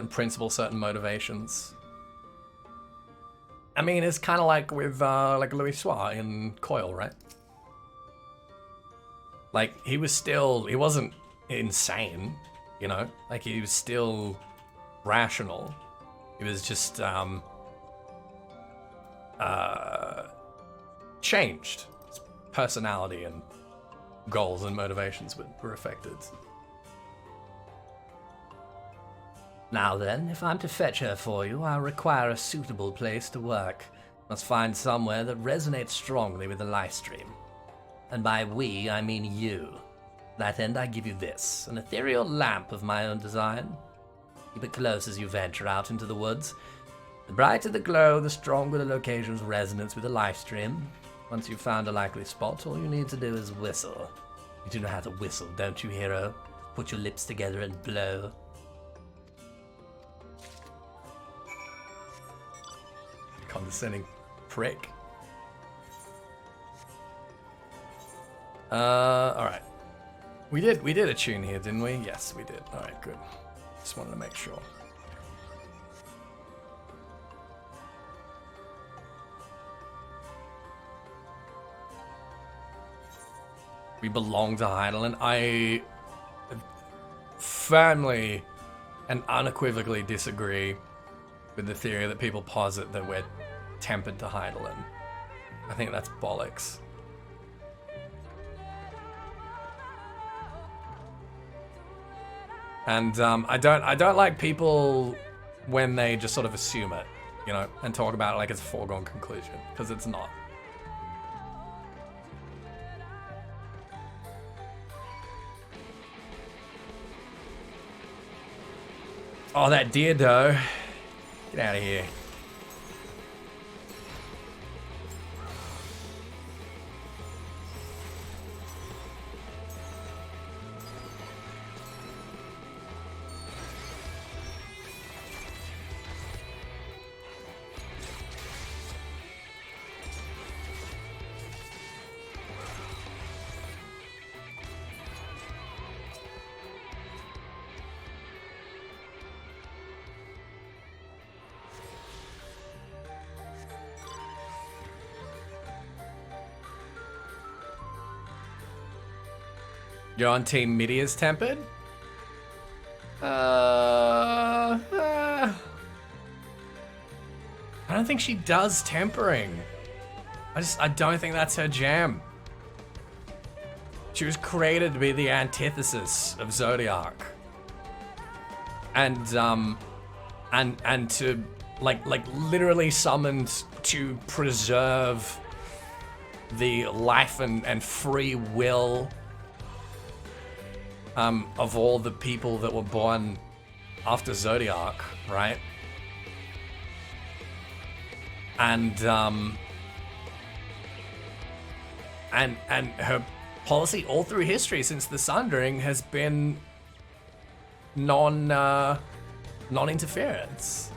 principles, certain motivations. I mean, it's kind of like with like Louis Soir in Coil, right? Like he wasn't insane, you know. Like he was still rational. He was just changed. His personality and goals and motivations were affected. Now then, if I'm to fetch her for you, I'll require a suitable place to work. Must find somewhere that resonates strongly with the live stream. And by we, I mean you. To that end, I give you this, an ethereal lamp of my own design. Keep it close as you venture out into the woods. The brighter the glow, the stronger the location's resonance with the live stream. Once you've found a likely spot, all you need to do is whistle. You do know how to whistle, don't you, hero? Put your lips together and blow. Condescending prick. Alright. We did a tune here, didn't we? Yes, we did. Alright, good. Just wanted to make sure. We belong to Heidelin. I firmly and unequivocally disagree with the theory that people posit that we're tempered to Heidelin. I think that's bollocks. And I don't like people when they just sort of assume it, you know, and talk about it like it's a foregone conclusion, because it's not. Oh, that deer doe. Get out of here. You're on Team Midia's tempered? I don't think she does tempering. I don't think that's her jam. She was created to be the antithesis of Zodiac. And to like literally summoned to preserve the life and free will of all the people that were born after Zodiac, right? And her policy all through history since the Sundering has been non-interference.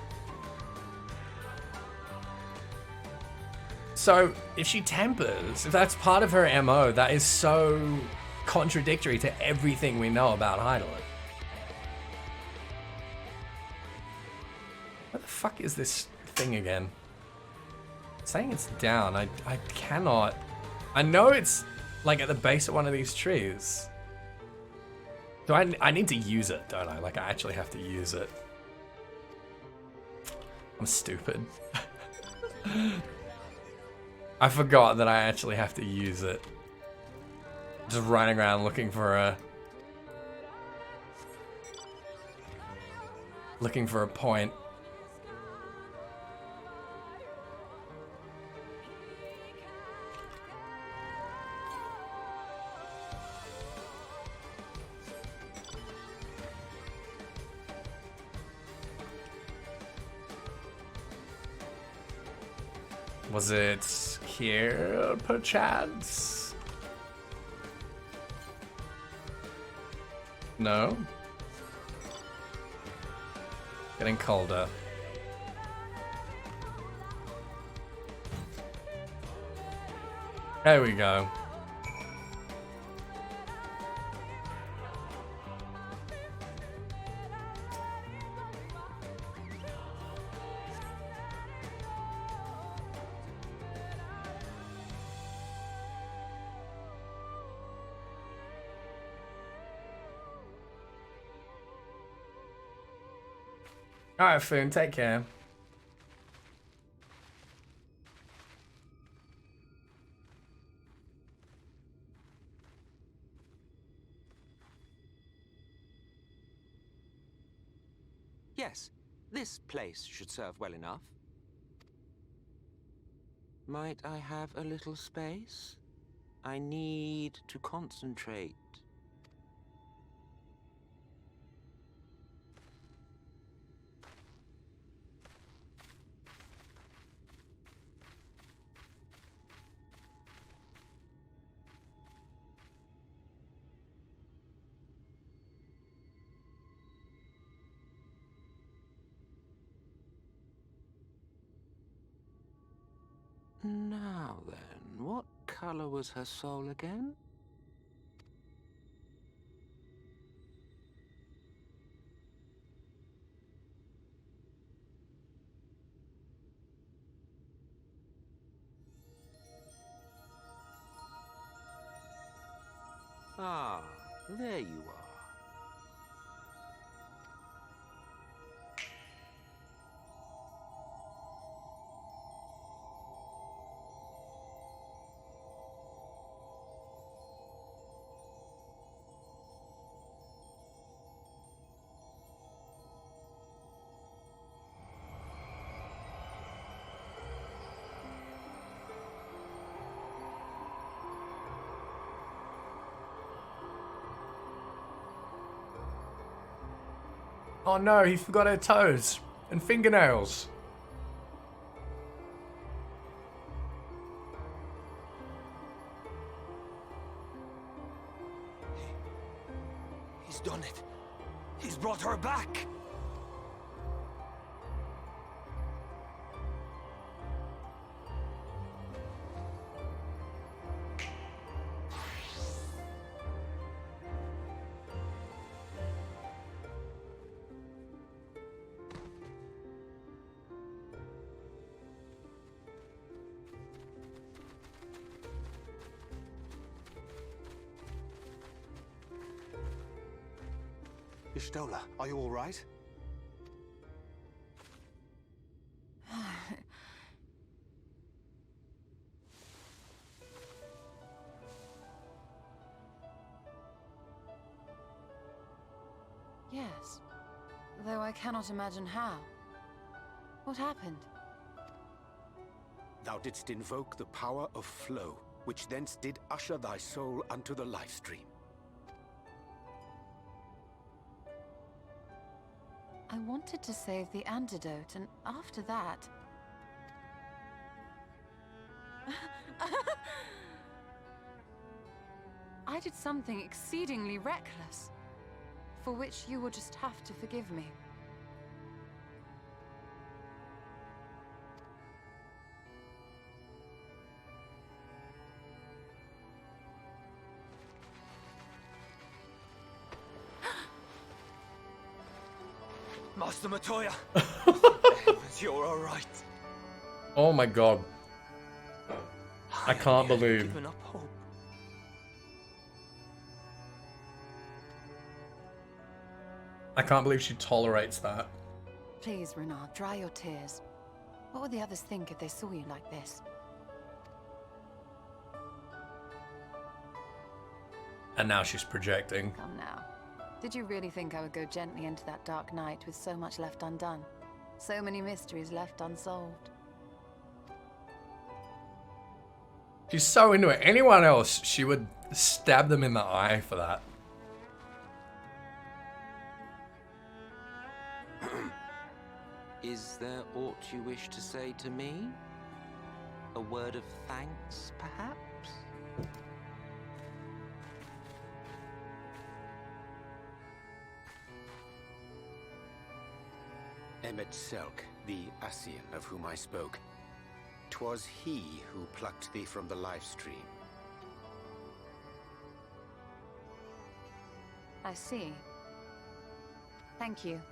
So if she tempers, if that's part of her MO, that is so contradictory to everything we know about Hydaelyn. What the fuck is this thing again? It's saying it's down. I cannot. I know it's like at the base of one of these trees. So I need to use it, don't I? Like I actually have to use it. I'm stupid. I forgot that I actually have to use it. Just running around looking for a point. Was it here, perchance? No? Getting colder. There we go. Alright, Foon, take care. Yes, this place should serve well enough. Might I have a little space? I need to concentrate. Now then, what color was her soul again? Ah, there you are. Oh no, he forgot her toes and fingernails. He's done it. He's brought her back. Y'shtola, are you all right? Yes. Though I cannot imagine how. What happened? Thou didst invoke the power of flow, which thence did usher thy soul unto the life stream. I wanted to save the antidote, and after that... I did something exceedingly reckless, for which you will just have to forgive me. Master Matoya! Heavens, you're alright. Oh my god. I can't had believe. given up hope. I can't believe she tolerates that. Please, Renard, dry your tears. What would the others think if they saw you like this? And now she's projecting. Come now. Did you really think I would go gently into that dark night with so much left undone? So many mysteries left unsolved? She's so into it. Anyone else, she would stab them in the eye for that. Is there aught you wish to say to me? A word of thanks, perhaps? Emet-Selch, the Ascian of whom I spoke. 'Twas he who plucked thee from the life stream. I see. Thank you.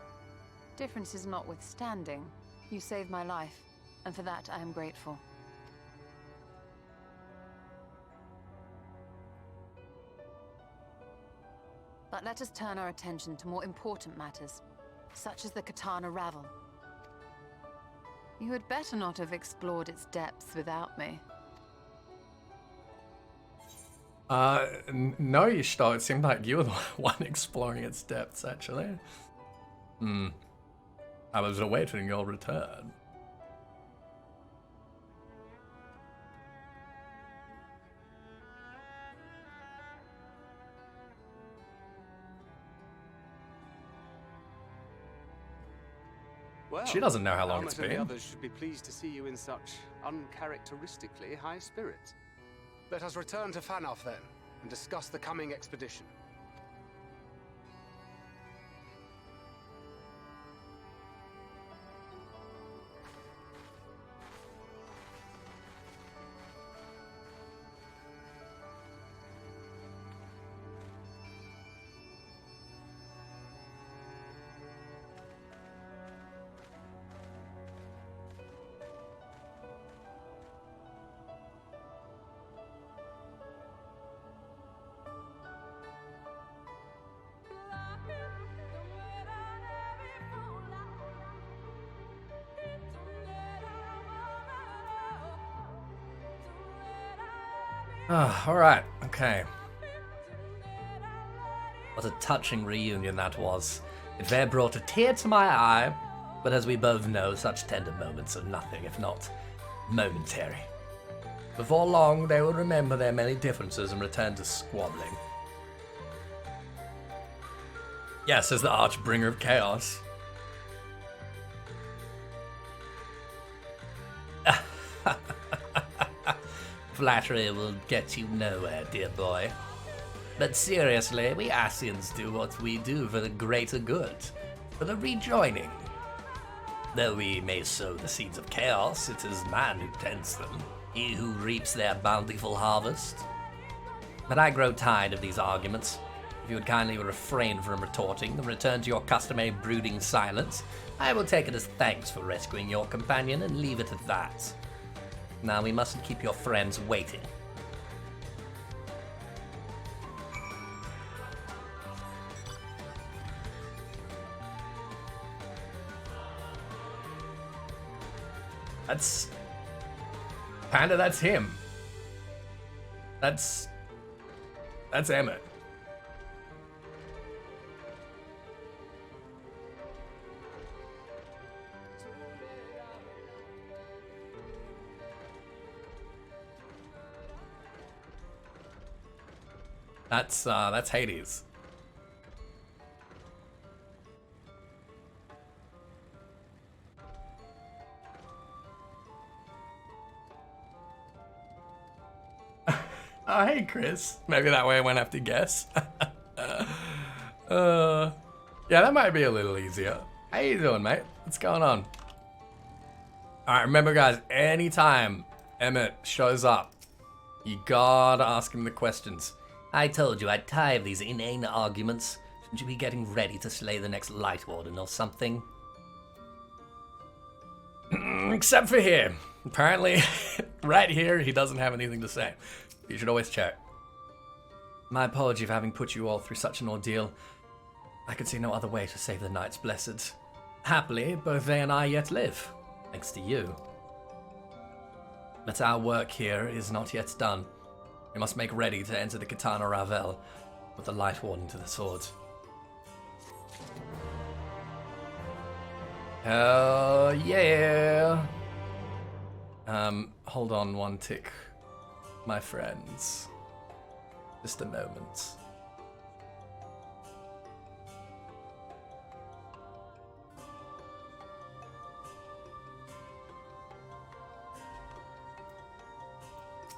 Differences notwithstanding, you saved my life, and for that I am grateful. But let us turn our attention to more important matters, such as the Katana Ravel. You had better not have explored its depths without me. No, Y'shtola, it seemed like you were the one exploring its depths, actually. I was awaiting your return. Well, She doesn't know how long it's Helmet and been. the others should be pleased to see you in such uncharacteristically high spirits. Let us return to Fanoff then, and discuss the coming expedition. Alright, okay. What a touching reunion that was. It there brought a tear to my eye, but as we both know, such tender moments are nothing if not momentary. Before long, they will remember their many differences and return to squabbling. Yes, as the Archbringer of Chaos. Flattery will get you nowhere, dear boy. But seriously, we Ascians do what we do for the greater good, for the rejoining. Though we may sow the seeds of chaos, it is man who tends them, he who reaps their bountiful harvest. But I grow tired of these arguments. If you would kindly refrain from retorting and return to your customary brooding silence, I will take it as thanks for rescuing your companion and leave it at that. Now we mustn't keep your friends waiting. That's... Panda, that's him. That's Emmett. That's Hades. Oh, hey, Chris. Maybe that way I won't have to guess. Yeah, that might be a little easier. How you doing, mate? What's going on? Alright, remember, guys, anytime Emmett shows up, you gotta ask him the questions. I told you I'd tire of these inane arguments. Shouldn't you be getting ready to slay the next Light Warden or something? Except for here. Apparently, right here, he doesn't have anything to say. You should always check. My apology for having put you all through such an ordeal. I could see no other way to save the Knights Blessed. Happily, both they and I yet live, thanks to you. But our work here is not yet done. We must make ready to enter the Katana Ravel with the Light Warden to the sword. Hell yeah! Hold on one tick, my friends. Just a moment.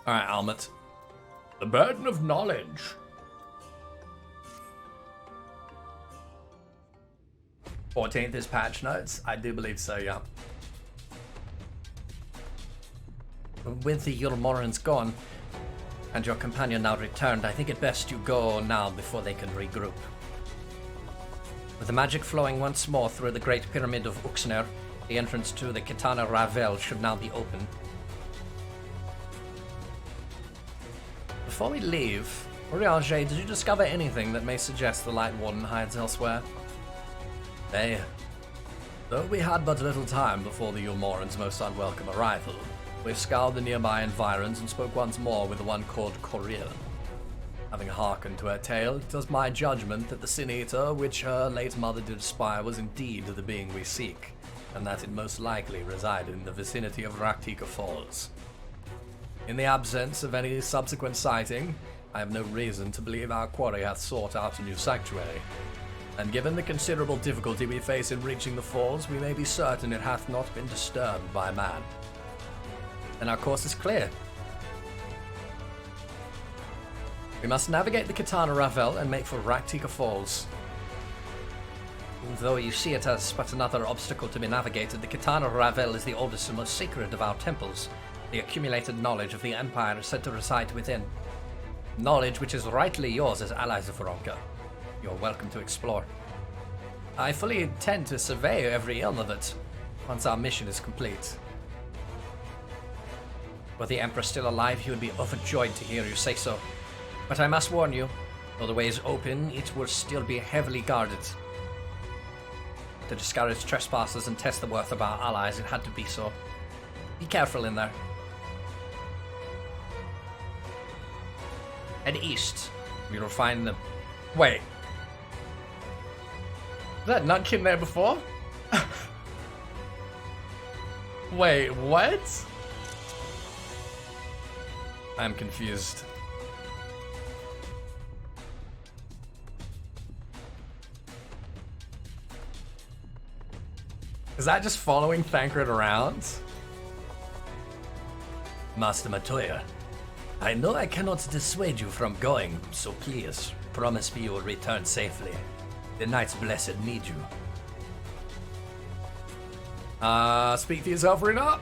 Alright, Almet. The burden of knowledge. "14th is patch notes?" I do believe so, yeah. With the Yulmorans gone, and your companion now returned, I think it best you go now before they can regroup. With the magic flowing once more through the Great Pyramid of Uxner, the entrance to the Katana Ravel should now be open. Before we leave, Urianger, did you discover anything that may suggest the Light Warden hides elsewhere? Nay. Though we had but little time before the Yulmoran's most unwelcome arrival, we scoured the nearby environs and spoke once more with the one called Coril. Having hearkened to her tale, it was my judgment that the Sin Eater, which her late mother did spy, was indeed the being we seek, and that it most likely resided in the vicinity of Raktika Falls. In the absence of any subsequent sighting, I have no reason to believe our quarry hath sought out a new sanctuary, and given the considerable difficulty we face in reaching the falls, we may be certain it hath not been disturbed by man. Then our course is clear. We must navigate the Katana Ravel and make for Raktika Falls. Though you see it as but another obstacle to be navigated, the Katana Ravel is the oldest and most sacred of our temples. The accumulated knowledge of the Empire is said to reside within. Knowledge which is rightly yours as allies of Veronka. You're welcome to explore. I fully intend to survey every elm of it, once our mission is complete. Were the Emperor still alive, he would be overjoyed to hear you say so. But I must warn you, though the way is open, it will still be heavily guarded. To discourage trespassers and test the worth of our allies, it had to be so. Be careful in there. Head east. We will find them. Wait. Was that Nutkin there before? Wait, what? I'm confused. Is that just following Thancred around? Master Matoya, I know I cannot dissuade you from going, so please, promise me you will return safely. The Knights Blessed need you. Speak for yourself, Runa.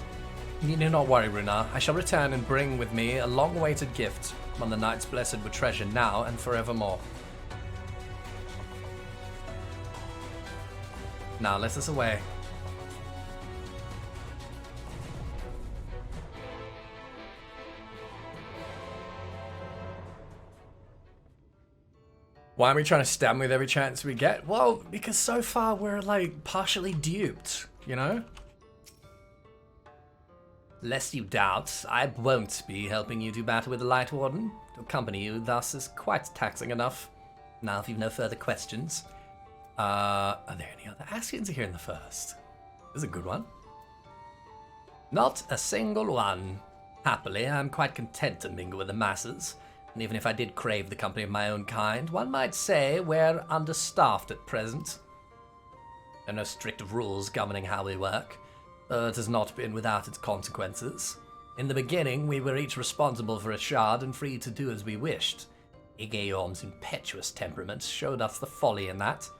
You need not worry, Runa. I shall return and bring with me a long-awaited gift, one the Knights Blessed would treasure now and forevermore. Now let us away. Why are we trying to stab him with every chance we get? Well, because so far we're like partially duped, you know? Lest you doubt, I won't be helping you do battle with the Light Warden. To accompany you thus is quite taxing enough. Now, if you've no further questions, are there any other Ascians here in the first? This is a good one. Not a single one. Happily, I'm quite content to mingle with the masses, and even if I did crave the company of my own kind, one might say we're understaffed at present. There are no strict rules governing how we work, though it has not been without its consequences. In the beginning, we were each responsible for a shard and free to do as we wished. Igeorm's impetuous temperament showed us the folly in that.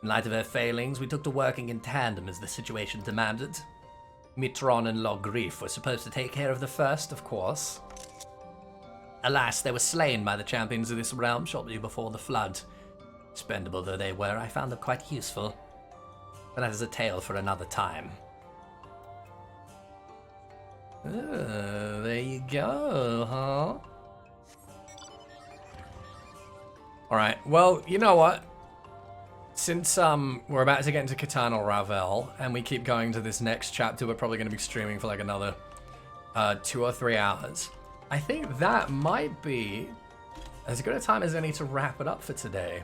In light of her failings, we took to working in tandem as the situation demanded. Mitron and Logrif were supposed to take care of the first, of course. Alas, they were slain by the champions of this realm shortly before the flood. Expendable though they were, I found them quite useful. But that is a tale for another time. Oh, there you go, huh? Alright, well, you know what? Since we're about to get into Kitana or Ravel, and we keep going to this next chapter, we're probably going to be streaming for like another 2 or 3 hours. I think that might be as good a time as any to wrap it up for today.